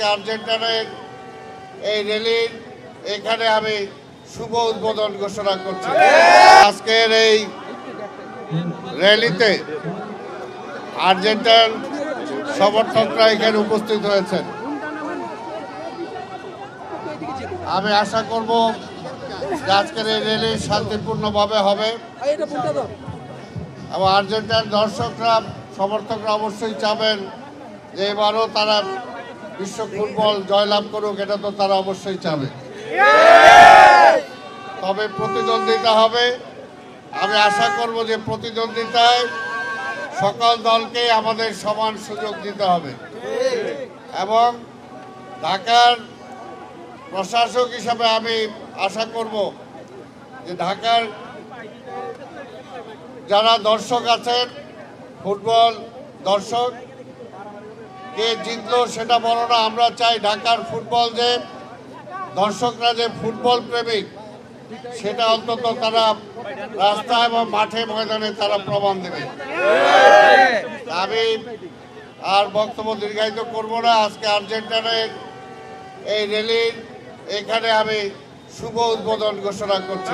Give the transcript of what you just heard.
আজকে আর্জেন্টিনার এই র্যালির এখানে আমি শুভ উদ্বোধন ঘোষণা করছি। আজকের এই র্যালিতে আর্জেন্টিনার সমর্থকরা এখানে উপস্থিত হয়েছেন। আমি আশা করব যে আজকের এই র্যালি শান্তিপূর্ণভাবে হবে এবং আর্জেন্টিনার দর্শকরা সমর্থকরা অবশ্যই চাবেন যে এবারও তারা বিশ্ব ফুটবল জয়লাভ করুক, এটা তো তারা অবশ্যই চাবে। তবে প্রতিদ্বন্দ্বিতা হবে। আমি আশা করব যে প্রতিদ্বন্দ্বিতায় সকল দলকে আমাদের সমান সুযোগ দিতে হবে এবং ঢাকার প্রশাসক হিসাবে আমি আশা করব যে ঢাকার যারা দর্শক আছেন, ফুটবল দর্শক কে জিতলো সেটা বড় না, আমরা চাই ঢাকার ফুটবল যে দর্শকরা যে ফুটবল প্রেমিক সেটা অন্তত তারা রাস্তা এবং মাঠে ময়দানে তারা প্রমাণ দেবে। আমি আর বক্তব্য দীর্ঘায়িত করব না। আজকে আর্জেন্টিনার এই র্যালির এখানে আমি শুভ উদ্বোধন ঘোষণা করছি।